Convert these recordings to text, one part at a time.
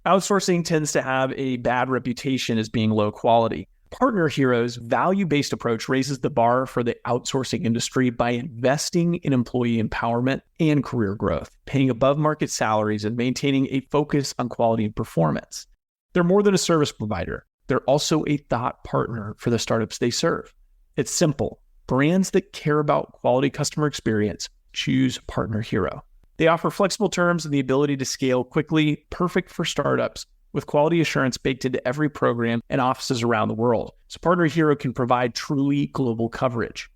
Outsourcing tends to have a bad reputation as being low quality. Partner Hero's value-based approach raises the bar for the outsourcing industry by investing in employee empowerment and career growth, paying above-market salaries, and maintaining a focus on quality and performance. They're more than a service provider. They're also a thought partner for the startups they serve. It's simple. Brands that care about quality customer experience choose Partner Hero. They offer flexible terms and the ability to scale quickly, perfect for startups, with quality assurance baked into every program and offices around the world. So Partner Hero can provide truly global coverage.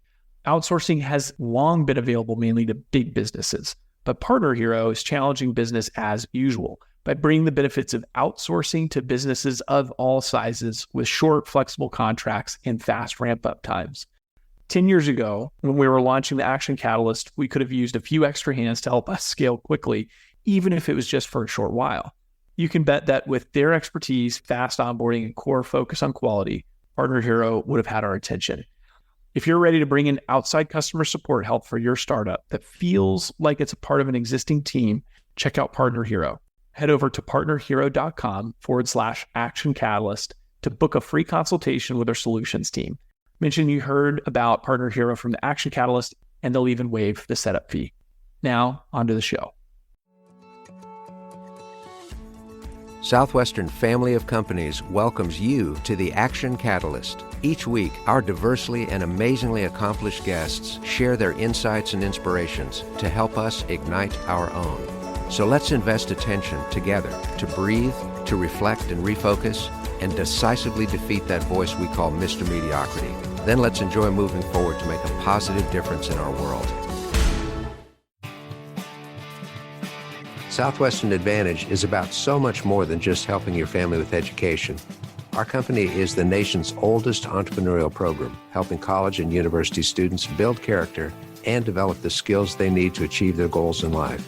Outsourcing has long been available mainly to big businesses, but Partner Hero is challenging business as usual by bringing the benefits of outsourcing to businesses of all sizes with short, flexible contracts and fast ramp-up times. 10 years ago, when we were launching the Action Catalyst, we could have used a few extra hands to help us scale quickly, even if it was just for a short while. You can bet that with their expertise, fast onboarding, and core focus on quality, Partner Hero would have had our attention. If you're ready to bring in outside customer support help for your startup that feels like it's a part of an existing team, check out Partner Hero. Head over to partnerhero.com/Action Catalyst to book a free consultation with our solutions team. Mention you heard about Partner Hero from the Action Catalyst, and they'll even waive the setup fee. Now, on to the show. Southwestern Family of Companies welcomes you to the Action Catalyst. Each week, our diversely and amazingly accomplished guests share their insights and inspirations to help us ignite our own. So let's invest attention together to breathe, to reflect and refocus, and decisively defeat that voice we call Mr. Mediocrity. Then let's enjoy moving forward to make a positive difference in our world. Southwestern Advantage is about so much more than just helping your family with education. Our company is the nation's oldest entrepreneurial program, helping college and university students build character and develop the skills they need to achieve their goals in life.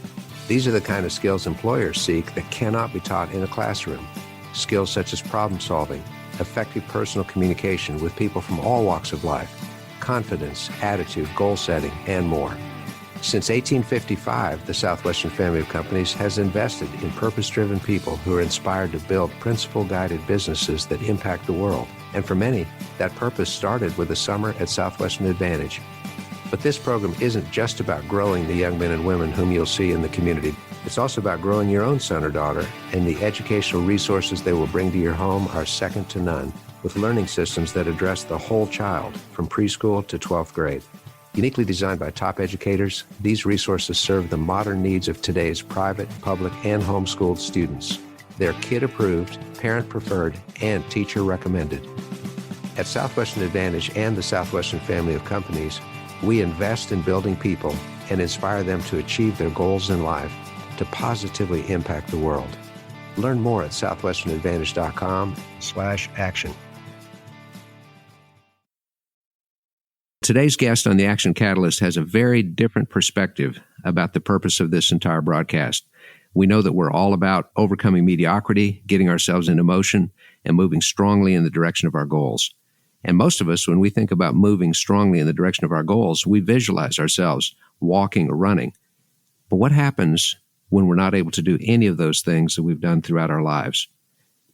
These are the kind of skills employers seek that cannot be taught in a classroom. Skills such as problem solving, effective personal communication with people from all walks of life, confidence, attitude, goal setting, and more. Since 1855, the Southwestern Family of Companies has invested in purpose-driven people who are inspired to build principle-guided businesses that impact the world. And for many, that purpose started with a summer at Southwestern Advantage. But this program isn't just about growing the young men and women whom you'll see in the community. It's also about growing your own son or daughter, and the educational resources they will bring to your home are second to none, with learning systems that address the whole child from preschool to 12th grade. Uniquely designed by top educators, these resources serve the modern needs of today's private, public, and homeschooled students. They're kid-approved, parent-preferred, and teacher-recommended. At Southwestern Advantage and the Southwestern Family of Companies, we invest in building people and inspire them to achieve their goals in life to positively impact the world. Learn more at southwesternadvantage.com/action. Today's guest on the Action Catalyst has a very different perspective about the purpose of this entire broadcast. We know that we're all about overcoming mediocrity, getting ourselves into motion, and moving strongly in the direction of our goals. And most of us, when we think about moving strongly in the direction of our goals, we visualize ourselves walking or running. But what happens when we're not able to do any of those things that we've done throughout our lives?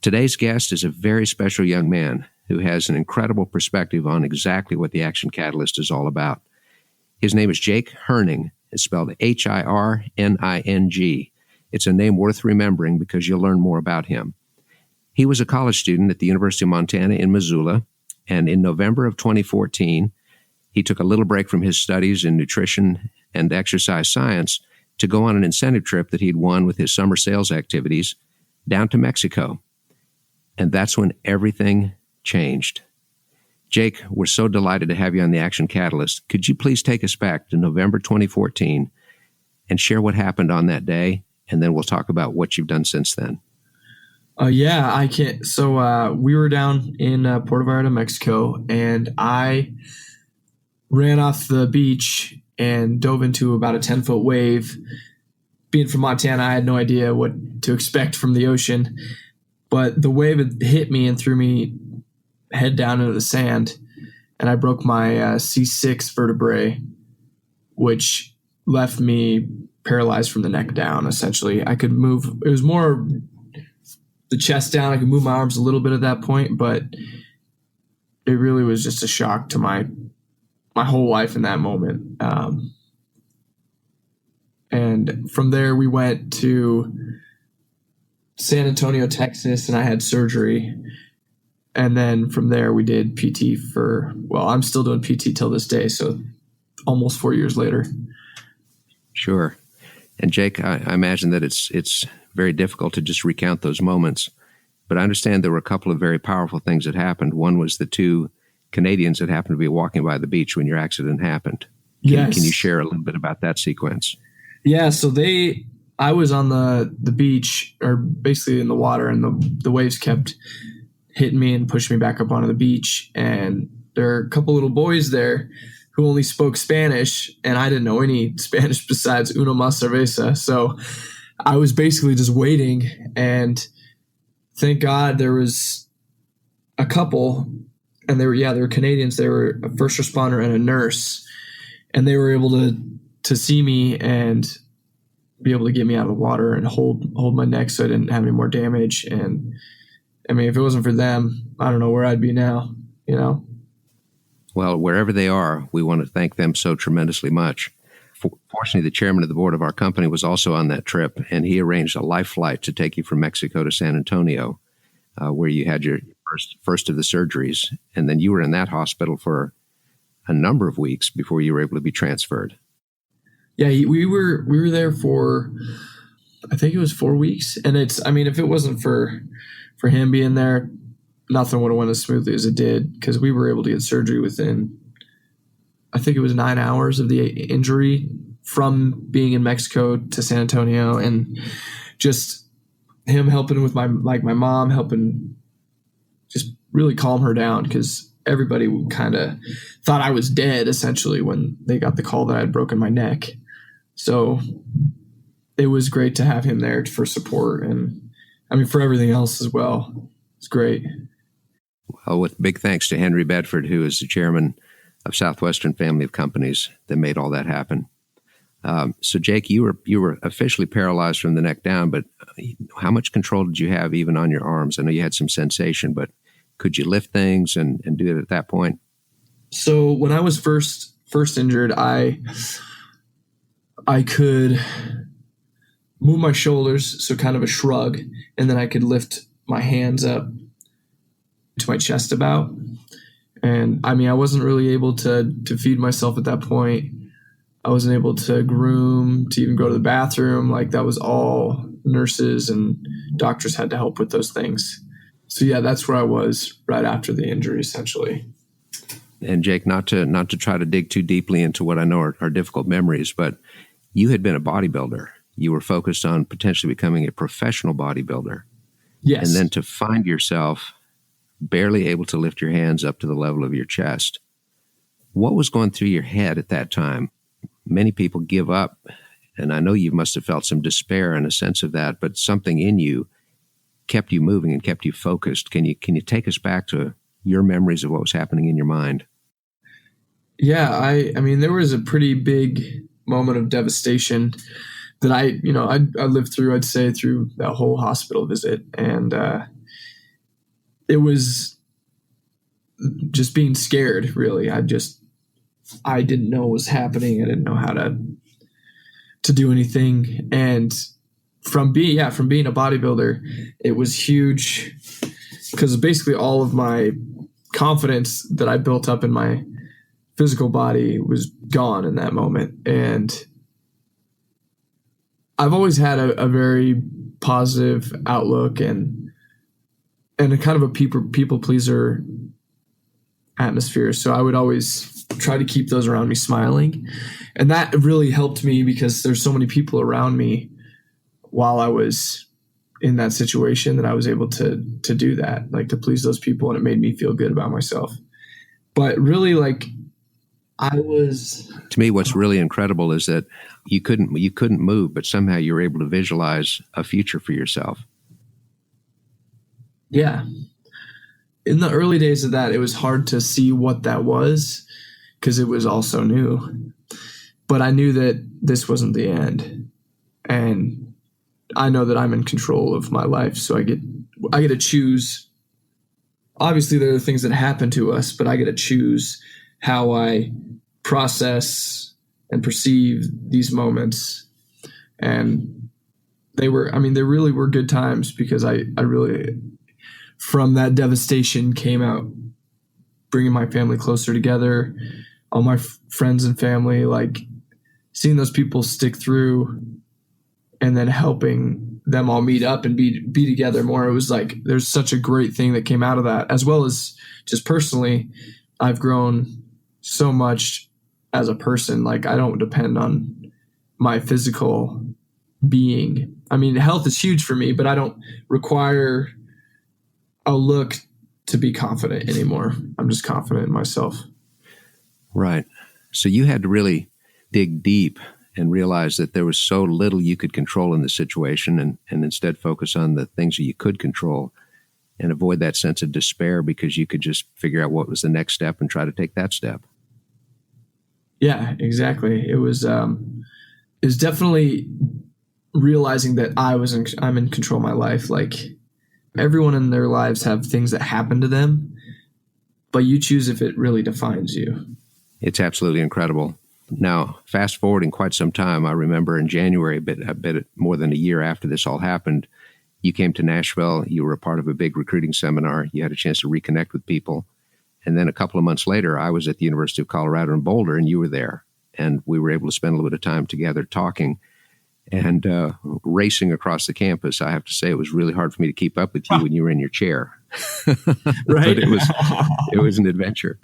Today's guest is a very special young man who has an incredible perspective on exactly what the Action Catalyst is all about. His name is Jake Hirning. It's spelled Hirning. It's a name worth remembering because you'll learn more about him. He was a college student at the University of Montana in Missoula, and in November of 2014, he took a little break from his studies in nutrition and exercise science to go on an incentive trip that he'd won with his summer sales activities down to Mexico. And that's when everything changed. Jake, we're so delighted to have you on the Action Catalyst. Could you please take us back to November 2014 and share what happened on that day, and then we'll talk about what you've done since then. Yeah, I can. So we were down in Puerto Vallarta, Mexico, and I ran off the beach and dove into about a 10-foot wave. Being from Montana, I had no idea what to expect from the ocean, but the wave had hit me and threw me head down into the sand, and I broke my C6 vertebrae, which left me paralyzed from the neck down, essentially. I could move. It was more the chest down. I could move my arms a little bit at that point, but it really was just a shock to my whole life in that moment. And from there, we went to San Antonio, Texas, and I had surgery. And then from there, we did PT I'm still doing PT till this day, so almost 4 years later. Sure. And Jake, I imagine that it's very difficult to just recount those moments, but I understand there were a couple of very powerful things that happened. One was the two Canadians that happened to be walking by the beach when your accident happened. Yes. Can you share a little bit about that sequence? Yeah, so I was on the beach, or basically in the water, and the waves kept hitting me and pushing me back up onto the beach. And there are a couple little boys there who only spoke Spanish, and I didn't know any Spanish besides una más cerveza. So I was basically just waiting, and thank God there was a couple, and they were Canadians. They were a first responder and a nurse, and they were able to see me and be able to get me out of the water and hold my neck so I didn't have any more damage. And I mean, if it wasn't for them, I don't know where I'd be now, you know? Well, wherever they are, we want to thank them so tremendously much. Fortunately, the chairman of the board of our company was also on that trip, and he arranged a life flight to take you from Mexico to San Antonio, where you had your first of the surgeries. And then you were in that hospital for a number of weeks before you were able to be transferred. Yeah, we were there for, I think it was 4 weeks. And if it wasn't for him being there, nothing would have went as smoothly as it did, because we were able to get surgery within, I think it was 9 hours of the injury from being in Mexico to San Antonio. And just him helping with my mom, helping just really calm her down, because everybody kind of thought I was dead essentially when they got the call that I had broken my neck. So it was great to have him there for support, and I mean, for everything else as well. It's great. Well, with big thanks to Henry Bedford, who is the chairman of Southwestern family of companies that made all that happen. So Jake, you were officially paralyzed from the neck down, but how much control did you have even on your arms? I know you had some sensation, but could you lift things and do it at that point? So when I was first injured, I could move my shoulders, so kind of a shrug, and then I could lift my hands up to my chest about. And I mean, I wasn't really able to feed myself at that point. I wasn't able to groom, to even go to the bathroom. Like, that was all nurses and doctors had to help with those things. So yeah, that's where I was right after the injury, essentially. And Jake, not to try to dig too deeply into what I know are difficult memories, but you had been a bodybuilder. You were focused on potentially becoming a professional bodybuilder. Yes. And then to find yourself barely able to lift your hands up to the level of your chest. What was going through your head at that time? Many people give up, and I know you must have felt some despair and a sense of that, but something in you kept you moving and kept you focused. Can you take us back to your memories of what was happening in your mind? Yeah, I mean, there was a pretty big moment of devastation that I lived through, I'd say, through that whole hospital visit. And it was just being scared, really. I didn't know what was happening. I didn't know how to do anything. And from being a bodybuilder, it was huge, because basically all of my confidence that I built up in my physical body was gone in that moment. And I've always had a very positive outlook and a kind of a people pleaser atmosphere. So I would always try to keep those around me smiling. And that really helped me, because there's so many people around me while I was in that situation that I was able to do that, like to please those people. And it made me feel good about myself. But really, to me, what's really incredible is that you couldn't move, but somehow you were able to visualize a future for yourself. Yeah. In the early days of that, it was hard to see what that was, because it was all so new. But I knew that this wasn't the end. And I know that I'm in control of my life, so I get I get to choose. Obviously, there are things that happen to us, but I get to choose how I process and perceive these moments. And they really were good times, because I really, from that devastation, came out bringing my family closer together. All my friends and family, like seeing those people stick through, and then helping them all meet up and be together more. It was like, there's such a great thing that came out of that, as well as just personally, I've grown so much as a person. Like, I don't depend on my physical being. I mean, health is huge for me, but I don't require a look to be confident anymore. I'm just confident in myself. Right. So you had to really dig deep and realize that there was so little you could control in the situation, and instead focus on the things that you could control, and avoid that sense of despair, because you could just figure out what was the next step and try to take that step. Yeah, exactly. It was definitely realizing that I'm in control of my life. Like, everyone in their lives have things that happen to them, but you choose if it really defines you. It's absolutely incredible. Now, fast forwarding quite some time, I remember in January, a bit more than a year after this all happened, you came to Nashville. You were a part of a big recruiting seminar. You had a chance to reconnect with people. And then a couple of months later, I was at the University of Colorado in Boulder, and you were there. And we were able to spend a little bit of time together talking and racing across the campus. I have to say, it was really hard for me to keep up with you when you were in your chair. Right. But it was an adventure.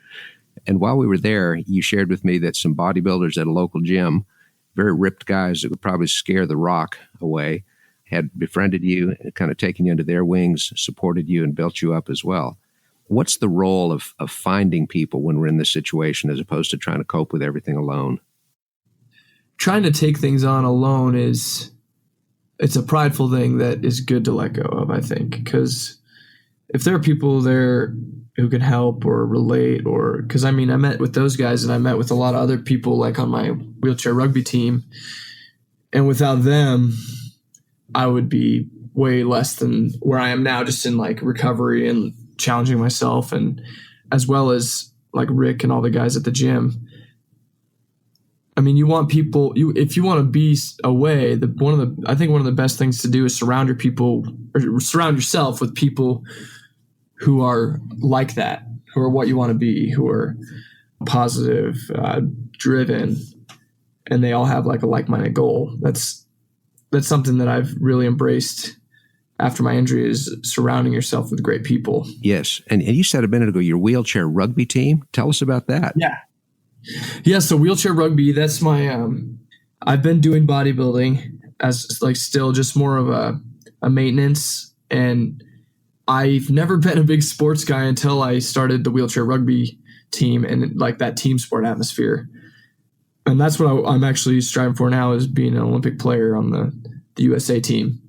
And while we were there, you shared with me that some bodybuilders at a local gym, very ripped guys that would probably scare the rock away, had befriended you, kind of taken you under their wings, supported you, and built you up as well. What's the role of finding people when we're in this situation, as opposed to trying to cope with everything alone? Trying to take things on alone it's a prideful thing that is good to let go of, I think, because if there are people there who can help or relate, or because I met with those guys, and I met with a lot of other people, like on my wheelchair rugby team, and without them, I would be way less than where I am now, just in like recovery and challenging myself, and as well as like Rick and all the guys at the gym. I mean, you want people. If you want to be away, I think one of the best things to do is surround yourself with people who are like that, who are what you want to be, who are positive, driven, and they all have like a like-minded goal. That's something that I've really embraced after my injury, is surrounding yourself with great people. Yes. And you said a minute ago, your wheelchair rugby team. Tell us about that. Yeah. So wheelchair rugby, that's my, I've been doing bodybuilding as like still just more of a maintenance, and I've never been a big sports guy until I started the wheelchair rugby team and like that team sport atmosphere. And that's what I'm actually striving for now, is being an Olympic player on the USA team.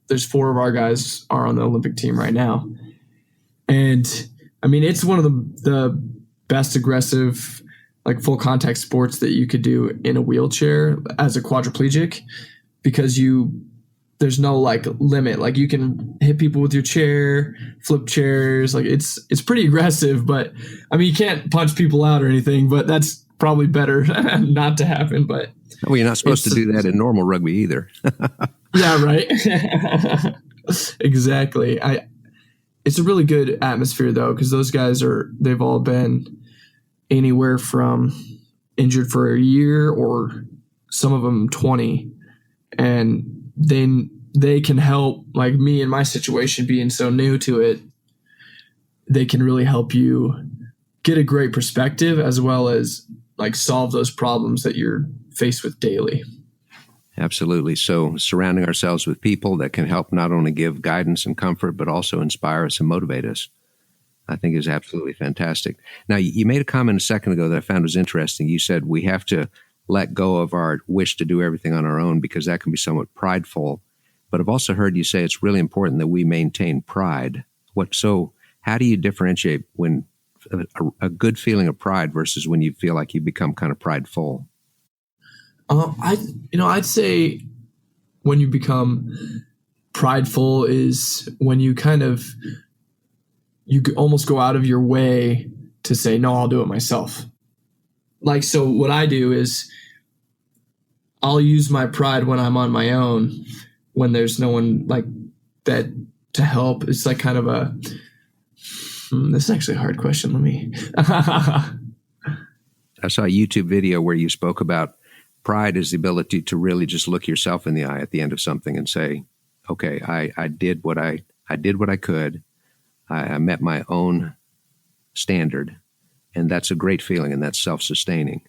There's 4 of our guys are on the Olympic team right now. And I mean, it's one of the best aggressive, like full contact sports that you could do in a wheelchair as a quadriplegic, because there's no like limit. Like, you can hit people with your chair, flip chairs. Like, it's pretty aggressive, but I mean, you can't punch people out or anything, but that's probably better not to happen. But well, you're not supposed to do that in normal rugby either. Yeah, right. Exactly. It's a really good atmosphere though, because those guys they've all been anywhere from injured for a year, or some of them 20, and then they can help, like me in my situation being so new to it, they can really help you get a great perspective, as well as like solve those problems that you're faced with daily. Absolutely. So surrounding ourselves with people that can help not only give guidance and comfort, but also inspire us and motivate us, I think is absolutely fantastic. Now, you made a comment a second ago that I found was interesting. You said we have to let go of our wish to do everything on our own, because that can be somewhat prideful. But I've also heard you say it's really important that we maintain pride. So how do you differentiate when a good feeling of pride versus when you feel like you become kind of prideful? I'd say when you become prideful is when you almost go out of your way to say, no, I'll do it myself. Like, so what I do is I'll use my pride when I'm on my own, when there's no one like that to help. It's like kind of this is actually a hard question. Let me. I saw a YouTube video where you spoke about pride is the ability to really just look yourself in the eye at the end of something and say, okay, I did what I could. I met my own standard, and that's a great feeling, and that's self-sustaining.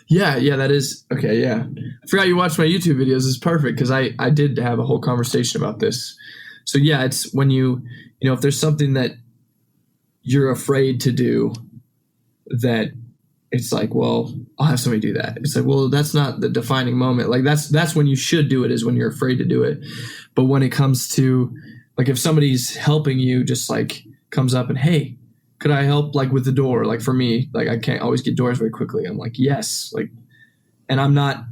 Yeah, that is. Okay, yeah. I forgot you watched my YouTube videos. It's perfect because I did have a whole conversation about this. So yeah, it's when if there's something that you're afraid to do, that it's like, well, I'll have somebody do that. It's like, well, that's not the defining moment. Like that's when you should do it, is when you're afraid to do it. But when it comes to, like, if somebody's helping you, just like comes up and, hey, could I help, like, with the door? Like, for me, like, I can't always get doors very quickly. I'm like, yes. Like, and I'm not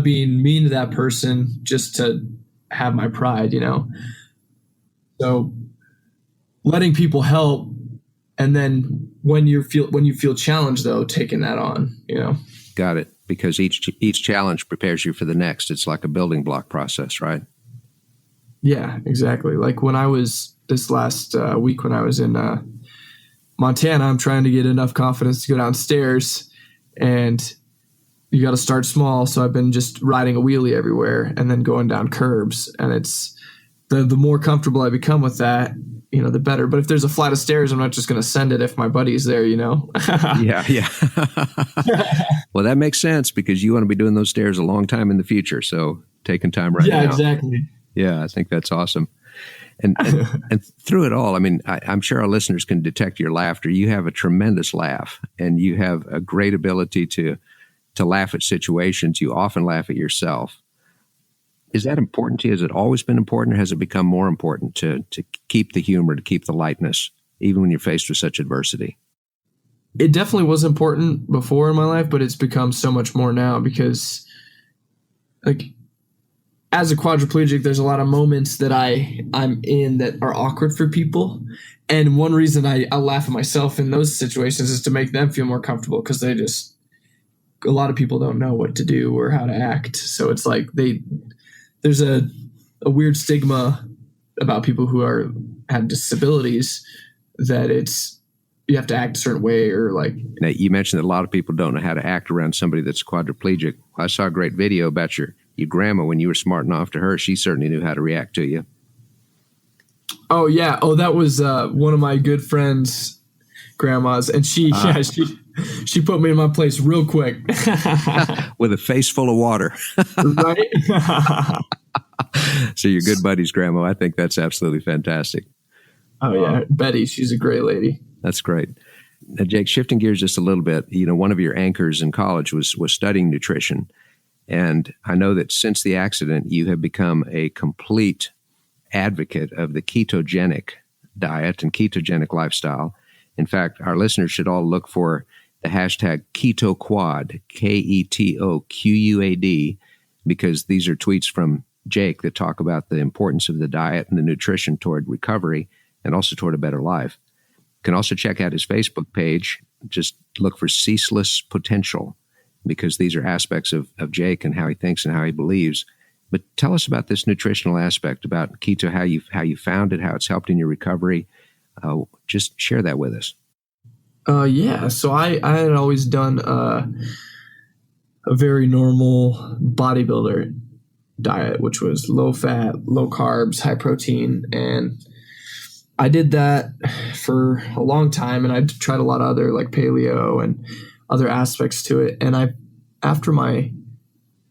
being mean to that person just to have my pride, So letting people help, and then when you feel challenged, though, taking that on, Got it. Because each challenge prepares you for the next. It's like a building block process, right? Yeah, exactly. Like when I was this last week, when I was in Montana, I'm trying to get enough confidence to go downstairs, and you got to start small. So I've been just riding a wheelie everywhere and then going down curbs. And it's the more comfortable I become with that, the better. But if there's a flight of stairs, I'm not just going to send it if my buddy's there, Yeah. Well, that makes sense because you want to be doing those stairs a long time in the future. So taking time right now. Yeah, exactly. Yeah, I think that's awesome. And through it all, I mean, I'm sure our listeners can detect your laughter. You have a tremendous laugh, and you have a great ability to laugh at situations. You often laugh at yourself. Is that important to you? Has it always been important, or has it become more important to keep the humor, to keep the lightness, even when you're faced with such adversity? It definitely was important before in my life, but it's become so much more now because, like, as a quadriplegic, there's a lot of moments that I'm in that are awkward for people. And one reason I laugh at myself in those situations is to make them feel more comfortable, because a lot of people don't know what to do or how to act. So it's like there's a weird stigma about people who have disabilities, that you have to act a certain way, or like. Now, you mentioned that a lot of people don't know how to act around somebody that's quadriplegic. I saw a great video about your grandma. When you were smarting off to her, she certainly knew how to react to you. Oh yeah. Oh, that was one of my good friends' grandmas, and she put me in my place real quick with a face full of water. Right. So you're good buddies, grandma. I think that's absolutely fantastic. Oh yeah, Betty. She's a great lady. That's great. Now, Jake, shifting gears just a little bit, one of your anchors in college was studying nutrition. And I know that since the accident, you have become a complete advocate of the ketogenic diet and ketogenic lifestyle. In fact, our listeners should all look for the hashtag KetoQuad, KETOQUAD, because these are tweets from Jake that talk about the importance of the diet and the nutrition toward recovery and also toward a better life. You can also check out his Facebook page. Just look for Ceaseless Potential, because these are aspects of Jake and how he thinks and how he believes. But tell us about this nutritional aspect, about keto, how you found it, how it's helped in your recovery. Just share that with us. Yeah. So I had always done a very normal bodybuilder diet, which was low fat, low carbs, high protein. And I did that for a long time, and I tried a lot of other, like, paleo and other aspects to it. And after my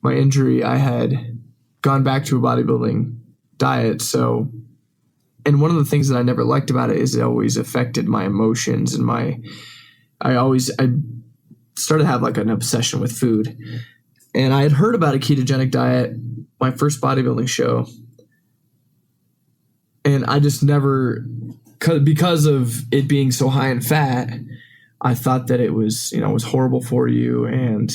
injury, I had gone back to a bodybuilding diet. So, and one of the things that I never liked about it is it always affected my emotions, and I started to have like an obsession with food. And I had heard about a ketogenic diet my first bodybuilding show, and I just never, because of it being so high in fat, I thought that it was, was horrible for you, and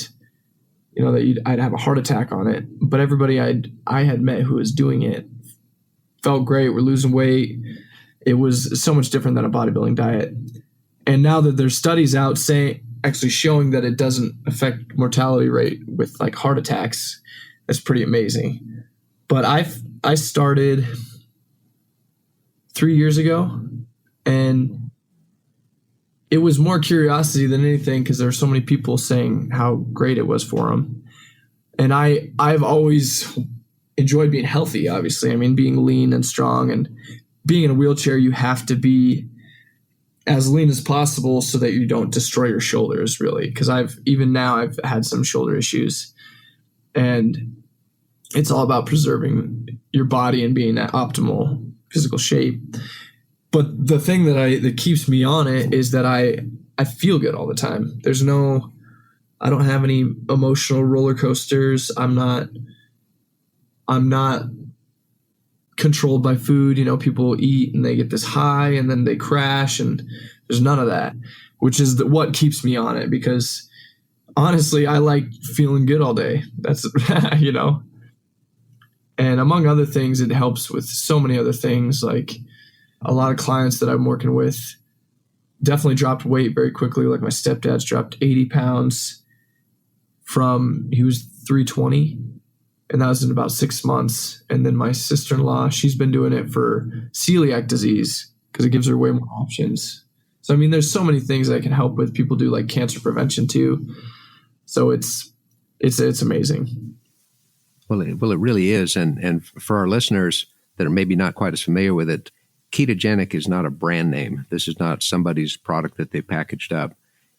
that I'd have a heart attack on it. But everybody I had met who was doing it felt great. We're losing weight. It was so much different than a bodybuilding diet. And now that there's studies out actually showing that it doesn't affect mortality rate with like heart attacks, that's pretty amazing. But I started 3 years ago, and it was more curiosity than anything because there were so many people saying how great it was for them. And I've always enjoyed being healthy, obviously. I mean, being lean and strong, and being in a wheelchair, you have to be as lean as possible so that you don't destroy your shoulders, really. Because I've had some shoulder issues, and it's all about preserving your body and being at optimal physical shape. But the thing that keeps me on it is that I feel good all the time. I don't have any emotional roller coasters. I'm not controlled by food. People eat and they get this high and then they crash, and there's none of that, which is what keeps me on it, because honestly, I like feeling good all day. That's, and among other things, it helps with so many other things. Like a lot of clients that I'm working with definitely dropped weight very quickly. Like my stepdad's dropped 80 pounds he was 320, and that was in about 6 months. And then my sister-in-law, she's been doing it for celiac disease because it gives her way more options. So, I mean, there's so many things that can help with. People do like cancer prevention too. So it's amazing. Well, it really is. And for our listeners that are maybe not quite as familiar with it, ketogenic is not a brand name. This is not somebody's product that they packaged up.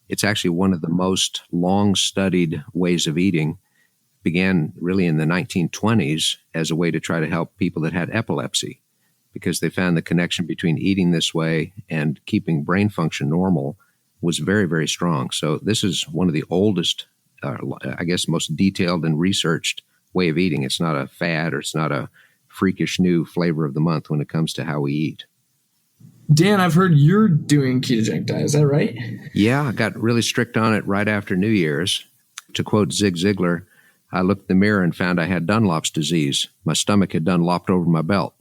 It's actually one of the most long-studied ways of eating. Began really in the 1920s as a way to try to help people that had epilepsy, because they found the connection between eating this way and keeping brain function normal was very, very strong. So this is one of the oldest, most detailed and researched way of eating. It's not a fad, or it's not a freakish new flavor of the month when it comes to how we eat. Dan, I've heard you're doing ketogenic diet. Is that right? Yeah, I got really strict on it right after New Year's. To quote Zig Ziglar, I looked in the mirror and found I had Dunlop's disease. My stomach had Dunlopped over my belt.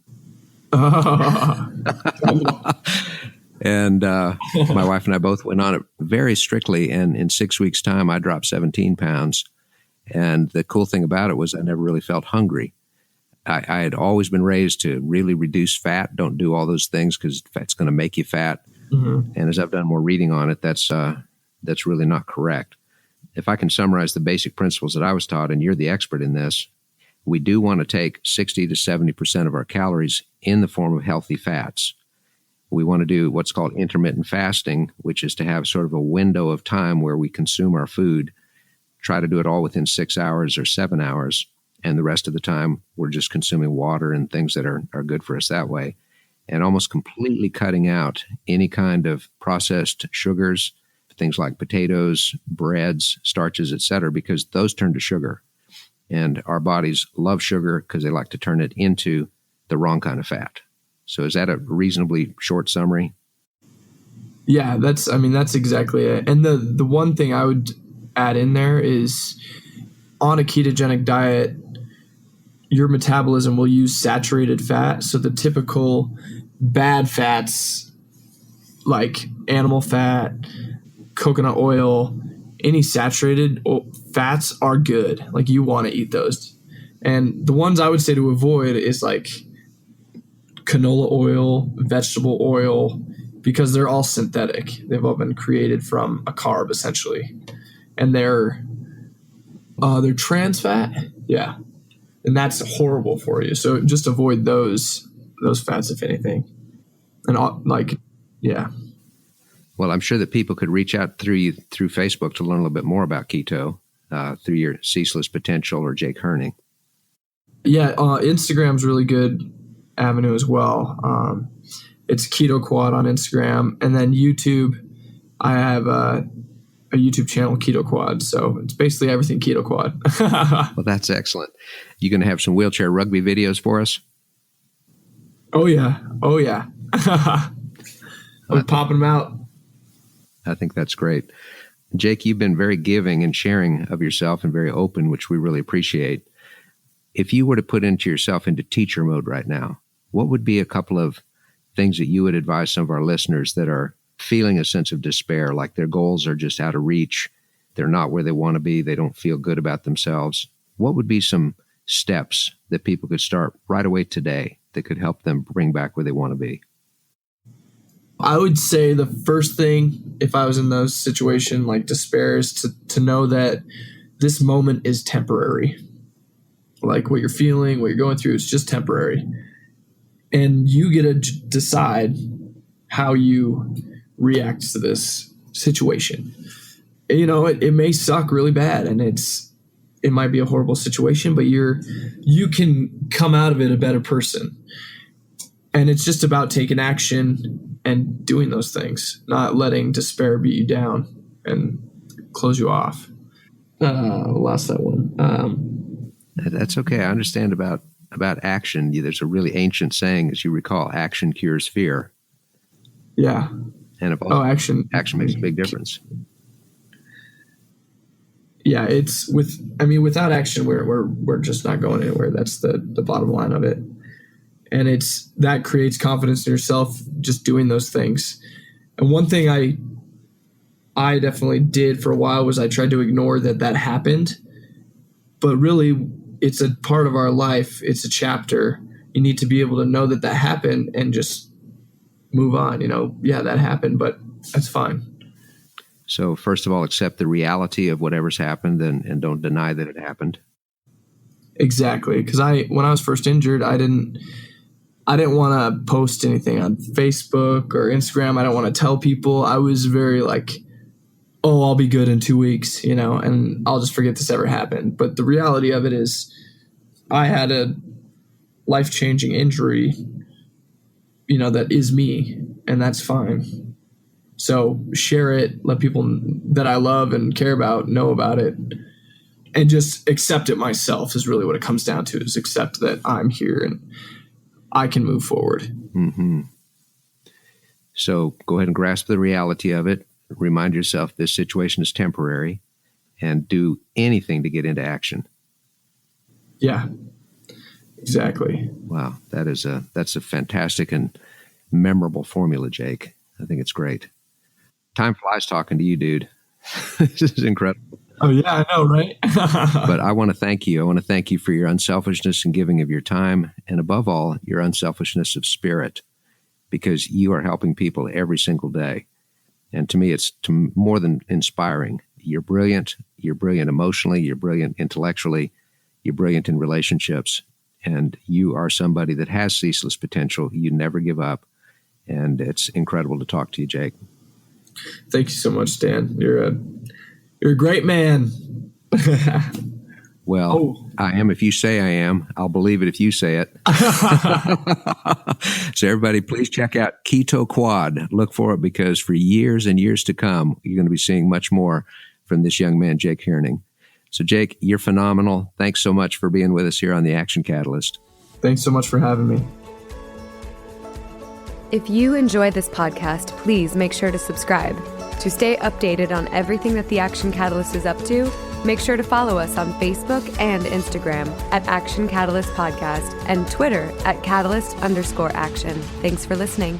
And my wife and I both went on it very strictly. And in 6 weeks' time, I dropped 17 pounds. And the cool thing about it was I never really felt hungry. I had always been raised to really reduce fat. Don't do all those things because fat's going to make you fat. Mm-hmm. And as I've done more reading on it, that's really not correct. If I can summarize the basic principles that I was taught, and you're the expert in this, we do want to take 60 to 70% of our calories in the form of healthy fats. We want to do what's called intermittent fasting, which is to have sort of a window of time where we consume our food, try to do it all within 6 hours or 7 hours. And the rest of the time, we're just consuming water and things that are good for us that way. And almost completely cutting out any kind of processed sugars, things like potatoes, breads, starches, etc., because those turn to sugar. And our bodies love sugar because they like to turn it into the wrong kind of fat. So is that a reasonably short summary? Yeah, that's exactly it. And the one thing I would add in there is, on a ketogenic diet, your metabolism will use saturated fat. So the typical bad fats like animal fat, coconut oil, any saturated fats are good. Like, you want to eat those. And the ones I would say to avoid is like canola oil, vegetable oil, because they're all synthetic. They've all been created from a carb essentially. And they're trans fat. Yeah. And that's horrible for you. So just avoid those fats, if anything. And yeah. Well, I'm sure that people could reach out through Facebook to learn a little bit more about keto through your Ceaseless Potential or Jake Hirning. Yeah, Instagram's really good avenue as well. It's Keto Quad on Instagram, and then YouTube. I have a YouTube channel, Keto Quad, so it's basically everything Keto Quad. Well, that's excellent. You going to have some wheelchair rugby videos for us? Oh yeah. I'm popping them out. I think that's great. Jake, you've been very giving and sharing of yourself and very open, which we really appreciate. If you were to put yourself into teacher mode right now, what would be a couple of things that you would advise some of our listeners that are feeling a sense of despair, like their goals are just out of reach, they're not where they want to be, they don't feel good about themselves? What would be some steps that people could start right away today that could help them bring back where they want to be? I would say the first thing, if I was in those situations like despair, is to know that this moment is temporary. Like what you're feeling, what you're going through is just temporary. And you get to decide how you react to this situation. You know, it may suck really bad and it might be a horrible situation, but you can come out of it a better person. And it's just about taking action and doing those things, not letting despair beat you down and close you off. Lost that one. That's okay. I understand about action. There's a really ancient saying, as you recall, action cures fear. Yeah. And action makes a big difference. Yeah, without action, we're just not going anywhere. That's the bottom line of it. And that creates confidence in yourself, just doing those things. And one thing I definitely did for a while was I tried to ignore that happened. But really, it's a part of our life. It's a chapter. You need to be able to know that happened and just move on. You know, yeah, that happened, but that's fine. So first of all, accept the reality of whatever's happened and don't deny that it happened. Exactly. Because when I was first injured, I didn't want to post anything on Facebook or Instagram. I don't want to tell people. I was very like, oh, I'll be good in 2 weeks, you know, and I'll just forget this ever happened. But the reality of it is I had a life-changing injury, you know, that is me, and that's fine. So share it, let people that I love and care about know about it, and just accept it myself is really what it comes down to, is accept that I'm here and I can move forward. Mm-hmm. So go ahead and grasp the reality of it. Remind yourself this situation is temporary and do anything to get into action. Yeah, exactly. Wow. That's a fantastic and memorable formula, Jake. I think it's great. Time flies talking to you, dude. This is incredible. Oh, yeah, I know, right? But I want to thank you. I want to thank you for your unselfishness and giving of your time, and above all, your unselfishness of spirit, because you are helping people every single day. And to me, it's more than inspiring. You're brilliant. You're brilliant emotionally. You're brilliant intellectually. You're brilliant in relationships. And you are somebody that has ceaseless potential. You never give up. And it's incredible to talk to you, Jake. Thank you so much, Dan. You're a great man. Well, I am if you say I am. I'll believe it if you say it. So everybody, please check out Keto Quad. Look for it, because for years and years to come, you're going to be seeing much more from this young man, Jake Hirning. So Jake, you're phenomenal. Thanks so much for being with us here on the Action Catalyst. Thanks so much for having me. If you enjoy this podcast, please make sure to subscribe. To stay updated on everything that the Action Catalyst is up to, make sure to follow us on Facebook and Instagram at Action Catalyst Podcast and Twitter at Catalyst_Action. Thanks for listening.